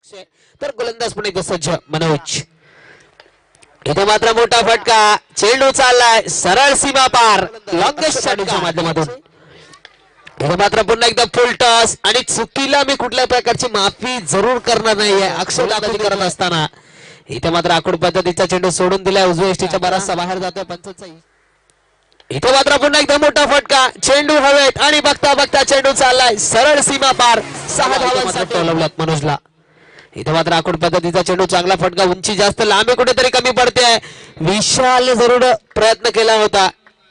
तर गोलंदाज पण एकदा सज्ज मनोज. इथे मात्र मोठा फटका, चेंडू चाललाय सरळ सीमा पार लॉंगेस्ट शॉटच्या माध्यमातून. इथे मात्र पुन्हा एकदा फुल टॉस आणि चुकीला मी कुठल्या प्रकारची माफी जरूर करणार नाहीये अक्षय दादाजी करत असताना. इथे मात्र आखूड पद्धतीचा चेंडू सोडून दिलाय, उजव्या एसटीच्या बराचसा बाहेर जातोय पंचांचा. इथे मात्र पुन्हा एकदा मोठा फटका, चेंडू हवेत आणि बघता बघता चेंडू चाललाय सरळ सीमा पार 6 धावांसाठी टोलवल्यात मनोजला. इथे मात्र आखूड पद्धतीचा चेंडू, चांगला फटका, उंची जास्त, लांबी कुठेतरी कमी पडते. विशालने जरूर प्रयत्न केला होता,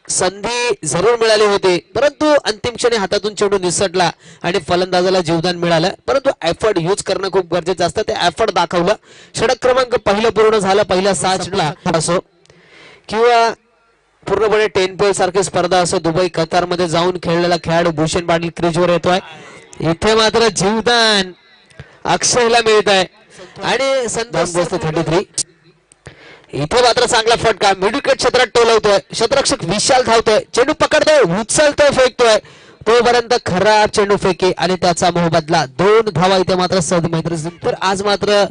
संधी जरूर मिळाली होती, परंतु अंतिम क्षणी हातातून चेंडू निसटला आणि फलंदाजाला जीवदान मिळालं. परंतु एफर्ट यूज करणं खूप गरजेचं असतं, ते एफर्ट दाखवलं. षटक क्रमांक पहिलं पूर्ण झालं. पहिल्या 6 चेंडूला असो किंवा पूर्णपणे 10 पोल सारखी स्पर्धा असो, दुबई कतार मध्ये जाऊन खेळलेला खेळाडू भूषण पाटील क्रीजवर येतोय. इथे मात्र जीवदान अक्षयला मिळत आहे आणि संतोष 33. इथे मात्र चांगला फटका, मिडविकेट क्षेत्रात टोलवतोय, क्षेत्ररक्षक विशाल धावतोय, चेंडू पकडतोय, उचलतोय, फेकतोय, तोपर्यंत खराब चेंडू फेके आणि त्याचा मोबदला 2 धावा. इथे मात्र सद मैत्री. तर आज मात्र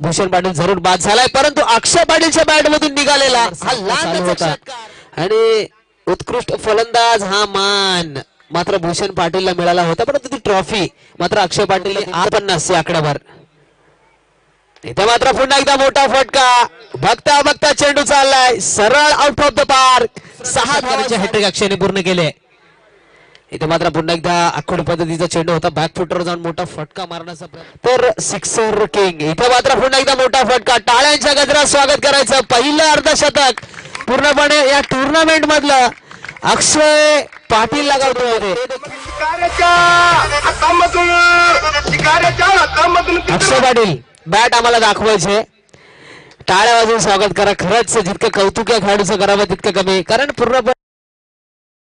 भूषण पाटील जरूर बाद झालाय, परंतु अक्षय पाटीलच्या बॅट मधून निघालेला हा लांब होता आणि उत्कृष्ट फलंदाज हा मान मात्र भूषण पाटीलला मिळाला होता, परंतु ती ट्रॉफी मात्र अक्षय पाटीलने 50 या आकड्यावर. इथे मात्र पुन्हा एकदा मोठा फटका, बघता बघता चेंडू चाललाय सरळ आउट ऑफ द पार्क. 6 धावांचे हॅट्रिक अक्षयने पूर्ण केले. इथे मात्र पुन्हा एकदा आखूड पद्धतीचा चेंडू होता, बॅक फुटवर जाऊन मोठा फटका मारण्याचा तर सिक्सर किंग. इथे मात्र पुन्हा एकदा मोठा फटका, टाळ्यांच्या गजरात स्वागत करायचं. पहिलं अर्धशतक पूर्णपणे या टुर्नामेंट मधलं अक्षय पाटील लगावतो. अक्षय पाटील बॅट आम्हाला दाखवायचे, टाळ्या वाजवून स्वागत करा. खरंच जितकं कौतुक या खेळाडूचं करावं तितकं कमी, कारण पूर्णपणे